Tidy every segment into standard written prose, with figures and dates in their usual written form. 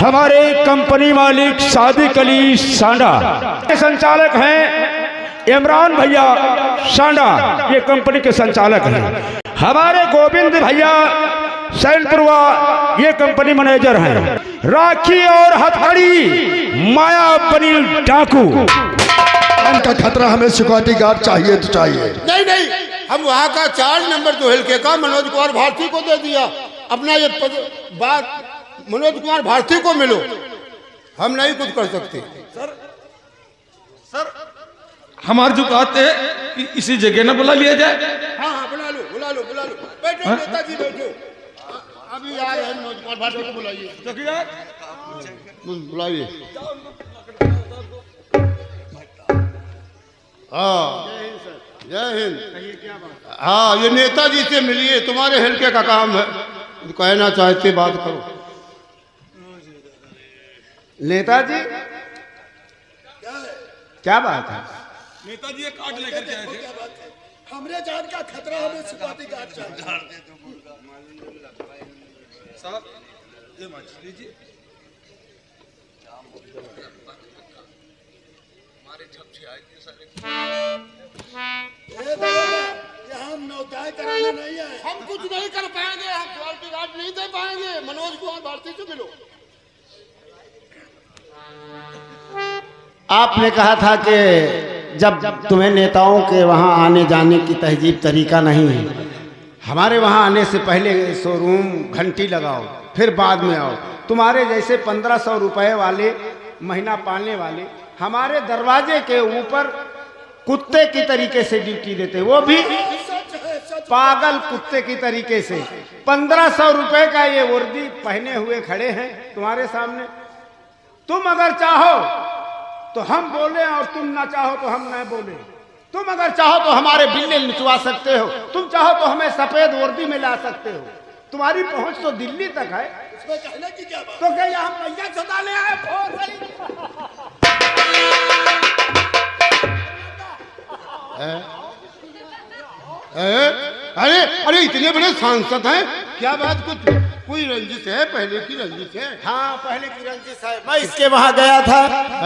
हमारे कंपनी मालिक सादिक अली सांडा के संचालक हैं इमरान भैया सांडा, ये कंपनी के संचालक हैं। हमारे गोविंद भैया सैनपुरवा, ये कंपनी मैनेजर हैं। राखी और हथकड़ी माया बनी डाकू। का खतरा, हमें सिक्योरिटी गार्ड चाहिए तो चाहिए। नहीं नहीं, हम वहाँ का 4 नंबर तो हल्के का मनोज कुमार भारती को दे दिया। अपना ये बात मनोज कुमार भारती को मिलो, हम नहीं कुछ कर सकते। सर हमारी जो बात है कि इसी जगह ना बुला लिया जाए। हाँ हाँ, बुला लो बुला लो बुला लो। बैठो नेताजी बैठो, अभी आ रहे हैं। मनोज कुमार भारती को बुलाइए, बुलाइए। हाँ जय हिंद। हाँ, ये नेताजी से मिलिए, तुम्हारे हल्के का काम है, कहना चाहते बात करो। नेताजी क्या बात है? नेताजी एक कार्ड लेकर के आए थे। हमरे जान का खतरा, हमें सिक्योरिटी गार्ड चाहिए। साहब ये माचिस लीजिए। हमारे छपछे आए थे सारे। हम नौताय कराने नहीं आए, हम कुछ नहीं कर पाएंगे, हम सिक्योरिटी गार्ड नहीं दे पाएंगे। मनोज कुमार भारती से मिलो। आपने कहा था कि जब तुम्हें नेताओं के वहाँ आने जाने की तहजीब तरीका नहीं है, हमारे वहाँ आने से पहले शोरूम घंटी लगाओ, फिर बाद में आओ। तुम्हारे जैसे 1500 रुपए वाले महीना पालने वाले हमारे दरवाजे के ऊपर कुत्ते की तरीके से ड्यूटी देते, वो भी पागल कुत्ते की तरीके से। 1500 रुपए का ये वर्दी पहने हुए खड़े हैं तुम्हारे सामने। तुम अगर चाहो तो हम बोले और तुम ना चाहो तो हम न बोले। तुम अगर चाहो तो हमारे बिल्ले निचवा सकते हो, तुम चाहो तो हमें सफेद वर्दी में ला सकते हो। तुम्हारी पहुंच तो दिल्ली तक है। इसमें कहने की क्या बात? तो क्या हम पैया चुदा ले आए? अरे अरे, इतने बड़े सांसद हैं, क्या बात? कुछ कोई रंजिश है? पहले की रंजिश है? हाँ, पहले की रंजिश है। मैं इसके वहां गया था,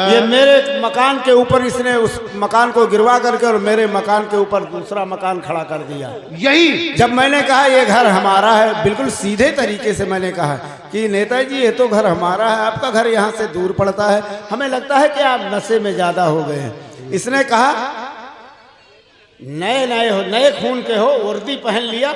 ये मेरे मकान के ऊपर इसने उस मकान को गिरवा करके और मेरे मकान के ऊपर दूसरा मकान खड़ा कर दिया। यही जब मैंने कहा ये घर हमारा है, बिल्कुल सीधे तरीके से मैंने कहा कि नेताजी ये तो घर हमारा है, आपका घर यहाँ से दूर पड़ता है, हमें लगता है कि आप नशे में ज्यादा हो गए हैं। इसने कहा नए खून के हो, वर्दी पहन लिया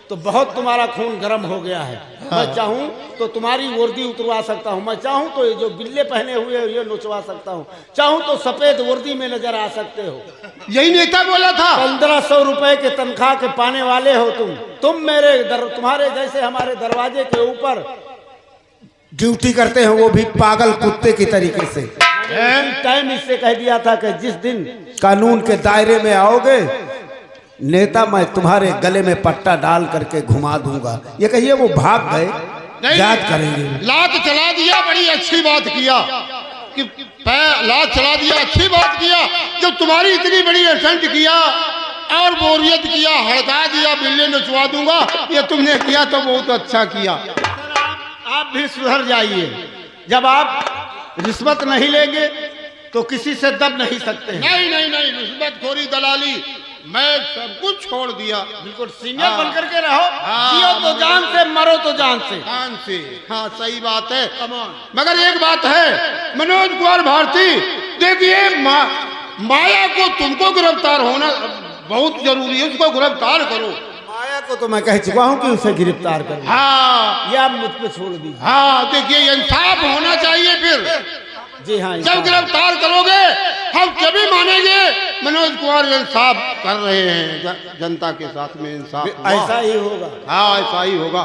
तो बहुत तुम्हारा खून गर्म हो गया है। मैं चाहूं तो तुम्हारी वर्दी उतरवा सकता हूं, मैं चाहूं तो ये जो बिल्ले पहने हुए ये नोचवा सकता हूं, चाहूं तो सफेद वर्दी में नजर आ सकते हो। यही नेता बोला था। 1500 रुपए के तनख्वाह के पाने वाले हो तुम मेरे तुम्हारे जैसे हमारे दरवाजे के ऊपर ड्यूटी करते हो, वो भी पागल कुत्ते की तरीके से। टाइम इससे कह दिया था कि जिस दिन कानून के दायरे में आओगे नेता, मैं तुम्हारे गले में पट्टा डाल करके घुमा दूंगा। ये कहिए वो भाग गए, याद करेंगे। लात चला दिया, बड़ी अच्छी बात किया कि लात चला दिया, अच्छी बात किया। जब तुम्हारी इतनी बड़ी असेंट किया और बोरियत किया, हड़का दिया, बिल्ले नचवा दूंगा, ये तुमने किया तो बहुत अच्छा किया। आप भी सुधर जाइए। जब आप रिश्वत नहीं लेंगे तो किसी से दब नहीं सकते। नहीं नहीं नहीं, रिश्वतखोरी दलाली मैं सब कुछ छोड़ दिया। बिल्कुल सीनियर बन करके रहो। जियो तो जान से, मरो तो जान से। जान से, हाँ सही बात है। मगर एक बात है मनोज कुमार भारती, देखिए माया को तुमको गिरफ्तार होना बहुत जरूरी है, उसको गिरफ्तार करो। माया को तो मैं कह चुका हूँ कि उसे गिरफ्तार करो। हाँ, ये आप मुझ पे छोड़ दीजिए। हाँ, देखिए इंसाफ होना चाहिए फिर। जी हाँ, जब गिरफ्तार करोगे हम कभी मानेंगे मनोज कुमार इंसाफ कर रहे हैं, जनता के साथ में इंसाफ। ऐसा ही होगा। हाँ, ऐसा ही होगा।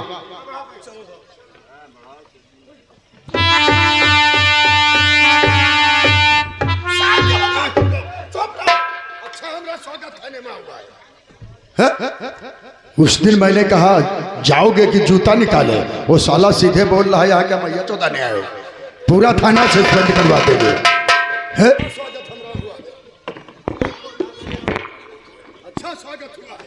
अच्छा, हमरा स्वागत खाने में उस दिन मैंने कहा जाओगे कि जूता निकाले, वो साला सीधे बोल रहा है यहाँ क्या मैया चौदह नहीं आए, पूरा थाना सस्पेंड करवा देंगे। अच्छा स्वागत हुआ है।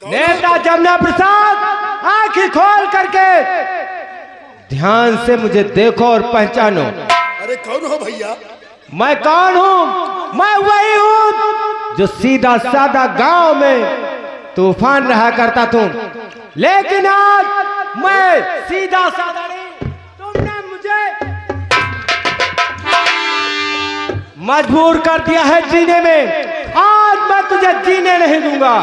नेता जमुना प्रसाद, आंखें खोल करके ध्यान से मुझे देखो और पहचानो। अरे कौन हो भैया? मैं कौन हूँ? मैं वही हूँ जो सीधा साधा गांव में तूफान रहा करता था, लेकिन आज मैं सीधा साधा नहीं, तुमने मुझे मजबूर कर दिया है जीने में। आज मैं तुझे जीने नहीं दूंगा।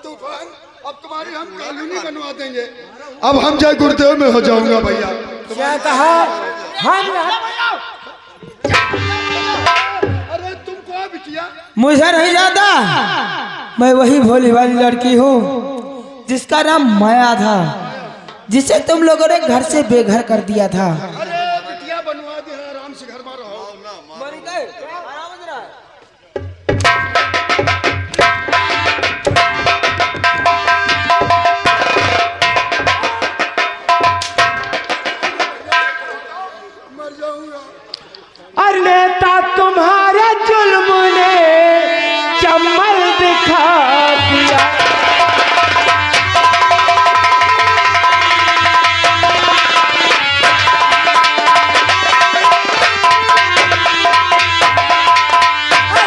तूफान, अब तुम्हारी हम कॉलोनी बनवा देंगे। अब हम जय गुरुदेव में हो जाऊंगा भैया। क्या कहा? हम अरे तुम कौन बिटिया? मुझे नहीं जाता, मैं वही भोली वाली लड़की हूँ जिसका नाम माया था, जिसे तुम लोगों ने घर से बेघर कर दिया था। अरे बिटिया बनवा दे, आराम से घर में रहो। अरे नेता तुम्हारे जुल्म ने चमल दिखा दिया।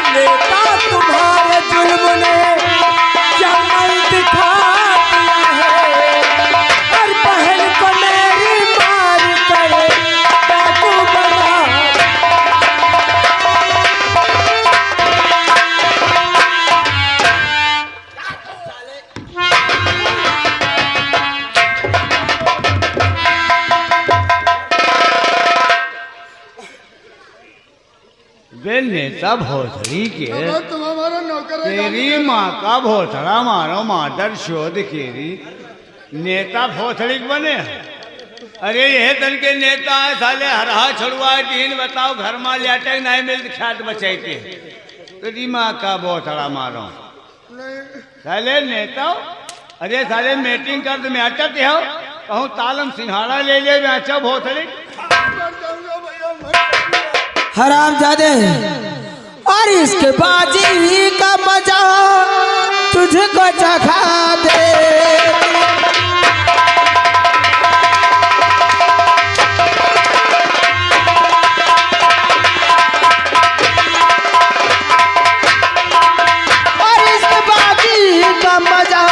नेता तुम्हारे जुल्म ने चमल दिखा दिया है, और बहन को मेरी मार कर डाकू बना। वे नेता भोसड़ी के तुम हमारा नौकर है। तेरी माँ का भोसड़ा मारो मादर शोध केरी नेता भोसड़ी बने। अरे यह तन के नेता है साले हरा छुड़वा दीन बताओ घर में लेटे नहीं मिलते ख्यात बचाते। तेरी माँ का भोसड़ा मारो साले नेता। अरे साले मीटिंग कर तो मैं अटक हो कहूँ तालम सिंघाड़ा ले ले मैं अच्छा भोसड़ी। हरामजादे, और इसके बाजी का मजा तुझको चखा दे। और इसके बाजी का मजा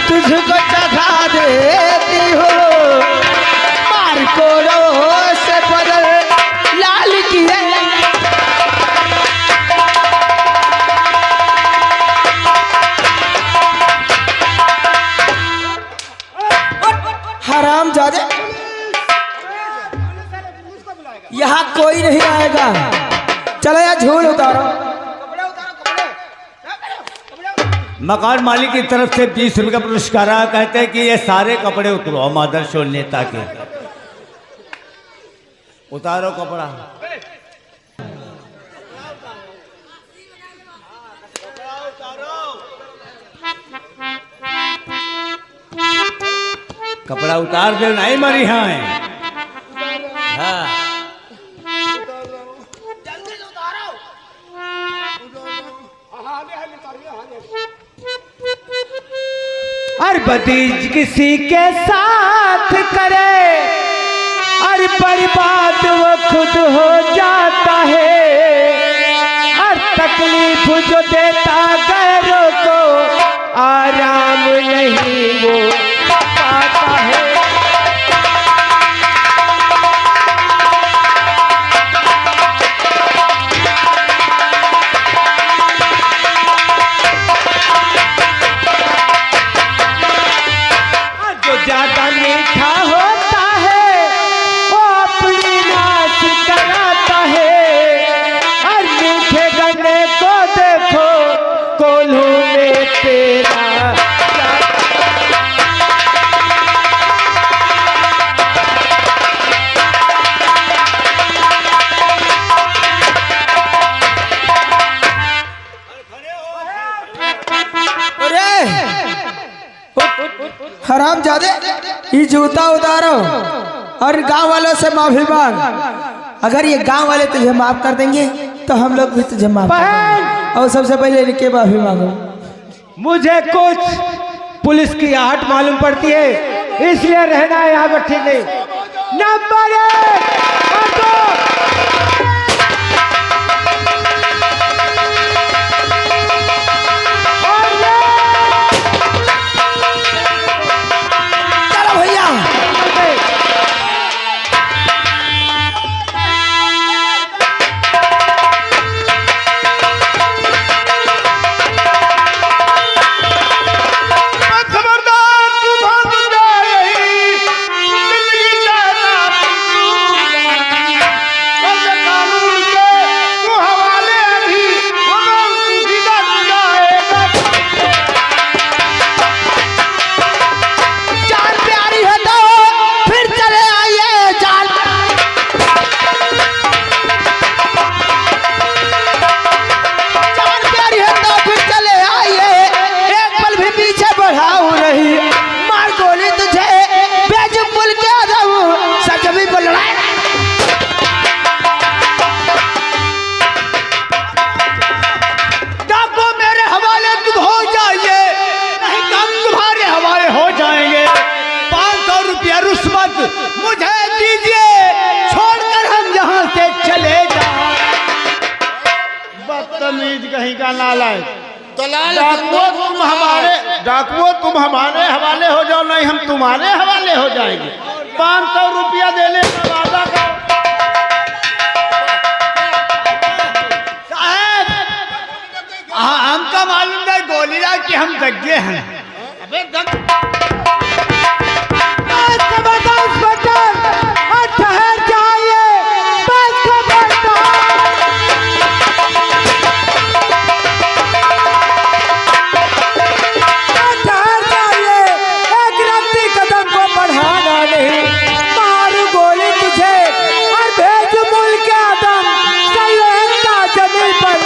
तुझको चखा देती हो। मार को रोश से बदल लाल की है। हरामजादे, यहाँ कोई नहीं आएगा। चलो यार झूल उतारो। मकान मालिक की तरफ से 20 रुपये का पुरस्कार आया। कहते हैं कि ये सारे कपड़े उतरो मादर शोर नेता के। उतारो कपड़ा। कपड़ा उतार दे नहीं मरी है। हाँ और बदीज किसी के साथ करे और बर्बाद वो खुद हो जाता है। और तकलीफ जो देता गैरों को आराम नहीं वो पाता है। ज्यादा मीठा होता है वो अपनी नाश कराता है। और मीठे गन्ने को देखो कोल्हू में तेरा हरामजादे, ये जूता उतारो और गांव वालों से माफी मांग। अगर ये गांव वाले तुझे माफ कर देंगे तो हम लोग भी तुझे माफ कर देंगे। और सबसे पहले इनके माफी मांगो। मुझे कुछ पुलिस की आहट मालूम पड़ती है, इसलिए रहना है यहाँ पर ठीक नहीं। नंबर 1 चलो भैया। मुझे दीजिए, छोड़कर हम यहाँ से चले जाएं। बदतमीज कहीं का नालायक। दलाल डाकुओ तुम हमारे हवाले हो जाओ, नहीं हम तुम्हारे हवाले हो जाएंगे। 500 रुपया देने का वादा करो। साहब, हमका मालूम नहीं गोलीला कि हम दग्गे हैं। अबे ठहर जाइए, बस ठहर जाइए, एक रत्ती कदम को बढ़ाना नहीं। मारू गोली तुझे और भेज मुल्क के आदम सल्लल्लाहु जमीन पर।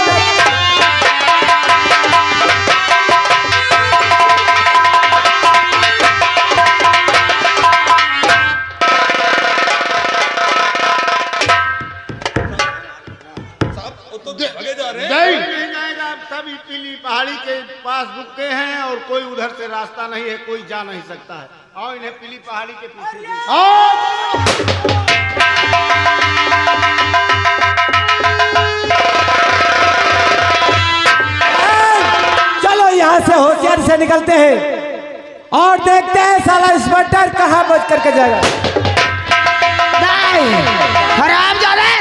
सब पीली पहाड़ी के पास रुके हैं और कोई उधर से रास्ता नहीं है, कोई जा नहीं सकता है। आओ इन्हें पीली पहाड़ी के पीछे चलो यहाँ से होशियार से निकलते हैं और देखते हैं साला इंस्पेक्टर कहाँ बच करके जाएगा। नहीं, हराम जाने।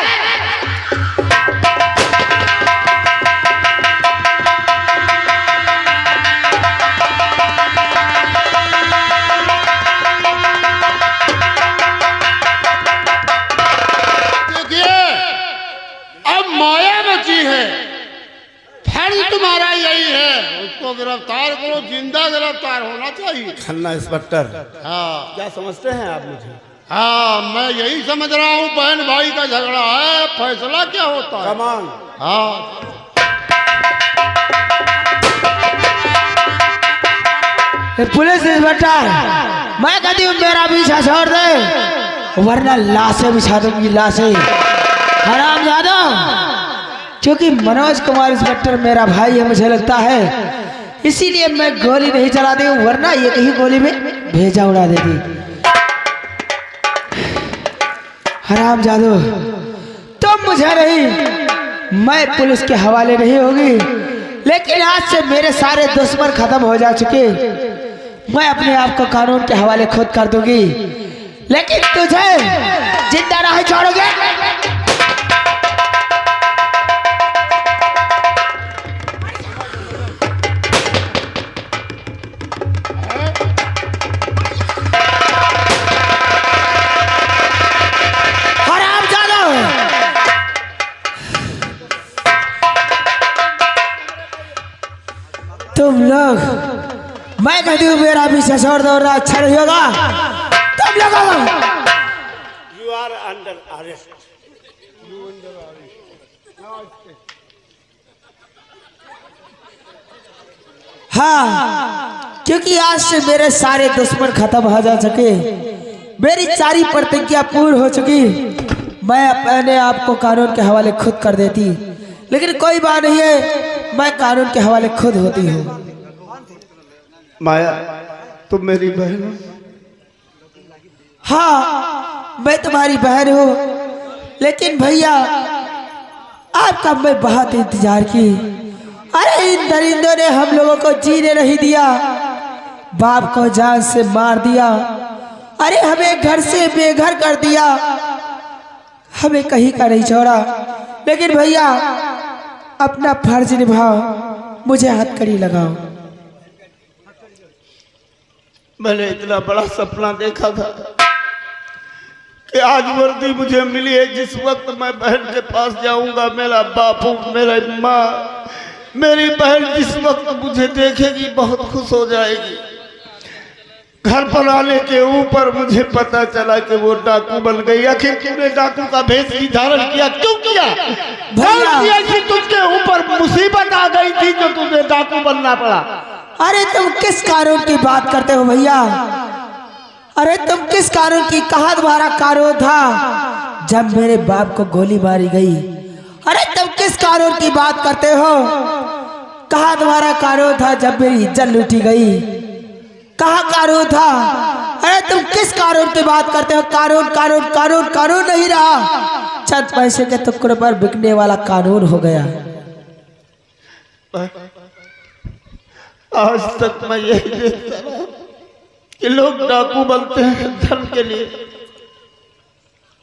तुम्हारा यही है, उसको गिरफ्तार करो, जिंदा गिरफ्तार होना चाहिए। खन्ना इंस्पेक्टर, हाँ क्या समझते हैं आप मुझे? हाँ, मैं यही समझ रहा हूँ, बहन भाई का झगड़ा है, फैसला क्या होता है? कमान। हाँ पुलिस इंस्पेक्टर, मैं कहती हूँ मेरा पीछा छोड़ दे, वरना लाशें बिछा दूंगी, लाशें। हराम ज्यादा, क्योंकि मनोज कुमार इंस्पेक्टर मेरा भाई है, मुझे लगता है, इसीलिए मैं गोली नहीं चलाती हूँ, वरना ये कहीं गोली में भेजा उड़ा देती। हराम जादू, तुम मुझे नहीं, मैं पुलिस के हवाले नहीं होगी, लेकिन आज से मेरे सारे दुश्मन खत्म हो जा चुके। मैं अपने आप को कानून के हवाले खुद कर दूंगी, लेकिन तुझे जिंदा नहीं छोड़ोगे। तुम लोग, मैं कहती हूँ मेरा पीछे छोड़ दो, अच्छा नहीं होगा। तुम लोग यू आर अंडर अरेस्ट। हाँ, क्योंकि आज से मेरे सारे दुश्मन खत्म हो जा सके, मेरी सारी प्रतिज्ञा पूर्ण हो चुकी। मैं अपने आप को कानून के हवाले खुद कर देती, लेकिन कोई बात नहीं है, मैं कानून के हवाले खुद होती हूँ। माया तुम मेरी बहन हो? हाँ मैं तुम्हारी बहन हूँ, लेकिन भैया आपका मैं बहुत इंतजार की। अरे इन दरिंदों ने हम लोगों को जीने नहीं दिया, बाप को जान से मार दिया, अरे हमें घर से बेघर कर दिया, हमें कहीं का नहीं छोड़ा। लेकिन भैया अपना फर्ज निभाओ, मुझे हथकड़ी लगाओ। मैंने इतना बड़ा सपना देखा था कि आज वर्दी मुझे मिली है। जिस वक्त मैं बहन के पास जाऊंगा, मेरा बापू, मेरा माँ, मेरी बहन जिस वक्त मुझे देखेगी बहुत खुश हो जाएगी। घर पर आने के ऊपर मुझे पता चला कि वो डाकू बन गई। आखिर तूने डाकू का भेष भी धारण किया, क्यों किया? भैया तुझके ऊपर मुसीबत आ गई थी जो तुझे डाकू बनना पड़ा। अरे तुम किस कानून की बात करते हो भैया? अरे तुम किस कानून की? कहा तुम्हारा कानून था जब मेरे बाप को गोली मारी गई? अरे तुम किस कानून की बात करते हो? कहा तुम्हारा कानून था जब मेरी इज्जत लूटी गई? कहा कानून था? अरे तुम किस कानून की बात करते हो? कानून कानून कानून कानून नहीं रहा, चंद पैसे के टुकड़े पर बिकने वाला कानून हो गया। आज तक मैं यही देखता रहा कि लोग डाकू बनते हैं धन के लिए।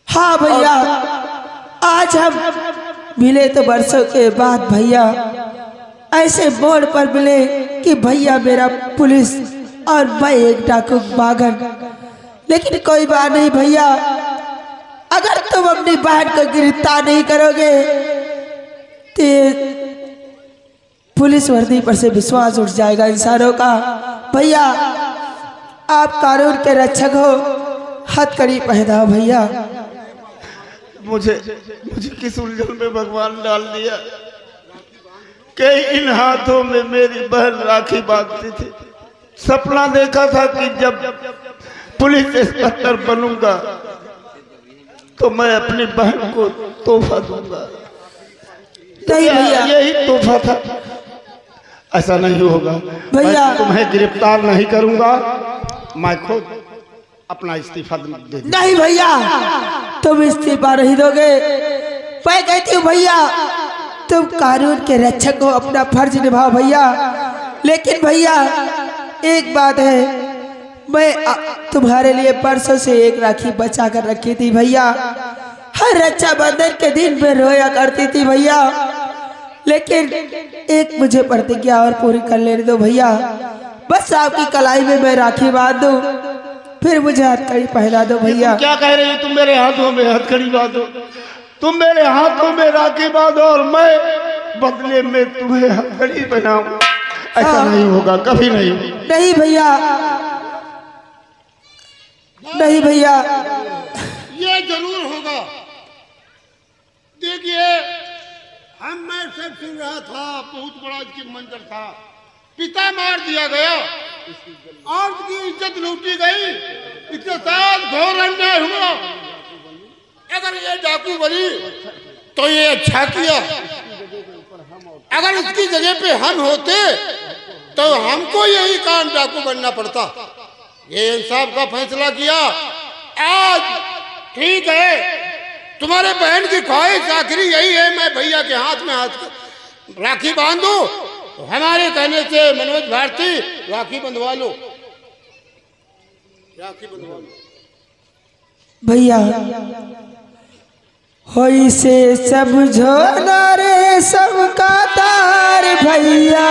हाँ भैया, आज हम मिले तो बरसों के बाद भैया ऐसे मोड़ पर मिले कि भैया मेरा पुलिस और मैं एक डाकू बागन। लेकिन कोई बात नहीं भैया, अगर तुम अपनी बहन को गिरफ्तार नहीं करोगे तो पुलिस वर्दी पर से विश्वास उठ जाएगा इंसानों का। भैया आप कानून के रक्षक हो, हथकड़ी पहनाओ भैया। मुझे किस उलझन में भगवान डाल दिया कि इन हाथों में मेरी बहन राखी बांधती थी। सपना देखा था कि जब पुलिस इंस्पेक्टर बनूंगा तो मैं अपनी बहन को तोहफा दूंगा। नहीं भैया, यही तोहफा था। ऐसा नहीं होगा भैया। मैं तुम्हें गिरफ्तार नहीं करूंगा, मैं खुद अपना इस्तीफा दे दूंगा। नहीं भैया, तुम इस्तीफा नहीं दोगे। मैं कहती हूँ भैया तुम कानून के रक्षक हो, अपना फर्ज निभाओ भैया। लेकिन भैया एक बात है, मैं तुम्हारे लिए परसों से एक राखी बचा कर रखी थी भैया। हर रक्षाबंधन के दिन में रोया करती थी भैया। लेकिन एक मुझे प्रतिज्ञा और पूरी कर लेने दो भैया। बस आपकी कलाई में मैं राखी बांध दूं, फिर मुझे हथकड़ी पहना दो भैया। क्या कह रही हो? तुम मेरे हाथों में हथकड़ी बांधो, तुम मेरे हाथों में राखी बांधो और मैं बदले में तुम्हें हथकड़ी पहनाऊं। ऐसा नहीं होगा, कभी नहीं। नहीं भैया, नहीं भैया, ये जरूर होगा। देखिए मैं सब सुन रहा था, बहुत बड़ा इसकी मंजर था। पिता मार दिया गया और उसकी इज्जत लूटी गई, इसके साथ घोर अन्याय हुआ। अगर ये डाकू बनी तो ये अच्छा किया, अगर इसकी जगह पे हम होते तो हमको यही काम डाकू बनना पड़ता। ये इंसाफ का फैसला किया। आज ठीक है, तुम्हारे बहन की ख्वाहिश आखिरी यही है, मैं भैया के हाथ में हाथ राखी बांधू। तो हमारे कहने से मनोज भारती राखी बंधवा लो, राखी बंधवा लो भैया। होई से समझो ना रे सबका तार भैया,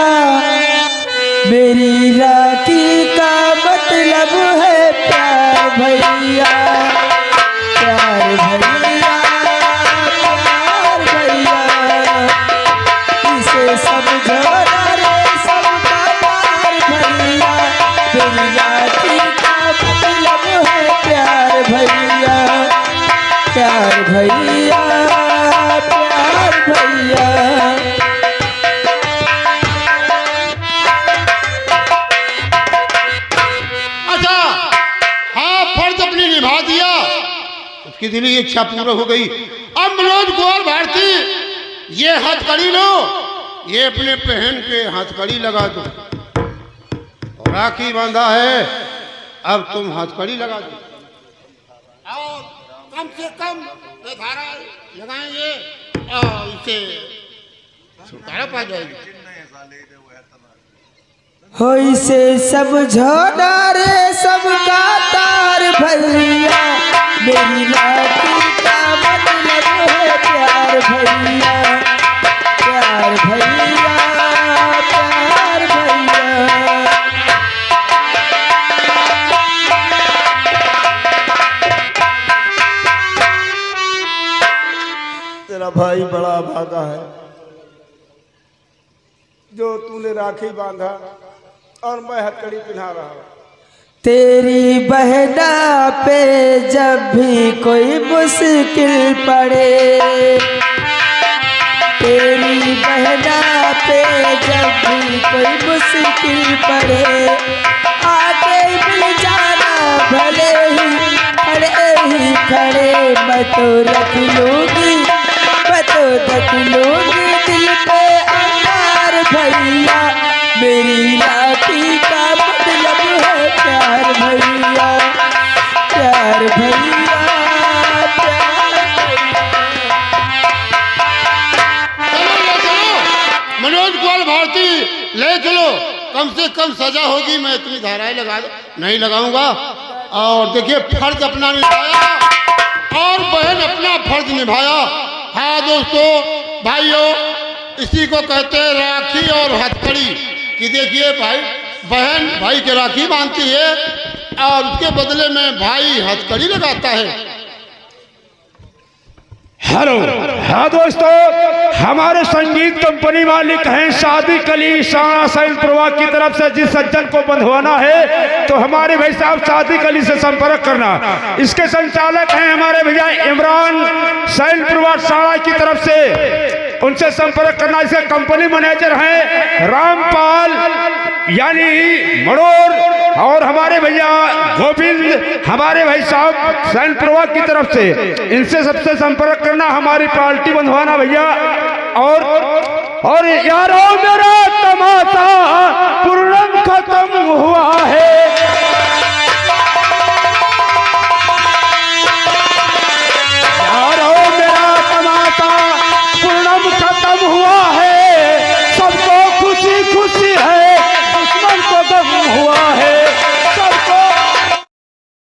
मेरी राखी का मतलब है प्यार भैया, प्यार भैया, प्यार भैया। इसे समझो ना रे सबका तार भैया, मेरी राखी का मतलब है प्यार भैया, प्यार भैया, प्यार भैया। अच्छा, हाँ फर्ज अपनी निभा दिया, उसकी दिली इच्छा पूरा हो गई। अब मनोज कुमार भारती ये हथकड़ी लो, ये अपने बहन के हथकड़ी लगा दो राखी बांधा है, अब तुम हथकड़ी लगा दो और कम से कम ये धारा लगाएंगे और इसे छुटकारा पा जाएगी। हो इसे समझो डारे सबका तार भैया, मेरी राखी का मतलब है प्यार भैया, प्यार भैया, प्यार भैया। तेरा भाई बड़ा भागा है जो तूने राखी बांधा और मैं हथकड़ी पहना रहा हूँ। तेरी बहना पे जब भी कोई मुश्किल पड़े, तेरी बहना पे जब भी कोई मुश्किल पड़े, आके मिल जाना भले ही खड़े, मैं तो रख लूंगी, मैं तो रख लूंगी दिल पे अंगार भैया, मेरी राखी का मतलब है प्यार भैया, प्यार भैया, प्यार चलो मनोज कुमार भारती ले चलो, कम से कम सजा होगी। मैं इतनी धाराएं लगा नहीं लगाऊंगा। और देखिए फर्ज अपना निभाया और बहन अपना फर्ज निभाया। हाँ दोस्तों भाइयों, इसी को कहते हैं राखी और हथकड़ी कि देखिए भाई बहन भाई के राखी बांधती है और उसके बदले में भाई हथकड़ी लगाता है। हेलो, हाँ दोस्तों, हमारे संगीत कंपनी मालिक हैं सादिक अली साना सैलपुरवा की तरफ से। जिस सज्जन को बंधवाना है तो हमारे भाई साहब सादिक अली से संपर्क करना। इसके संचालक हैं हमारे भैया इमरान सैलपुरवा साना की तरफ से, उनसे संपर्क करना। इसके कंपनी मैनेजर हैं रामपाल यानी मड़ोर, और हमारे भैया गोविंद हमारे भाई साहब सैलपुरवा की तरफ से, इनसे सबसे संपर्क करना, हमारी पार्टी बंधवाना भैया। और यारो मेरा तमाशा पूर्ण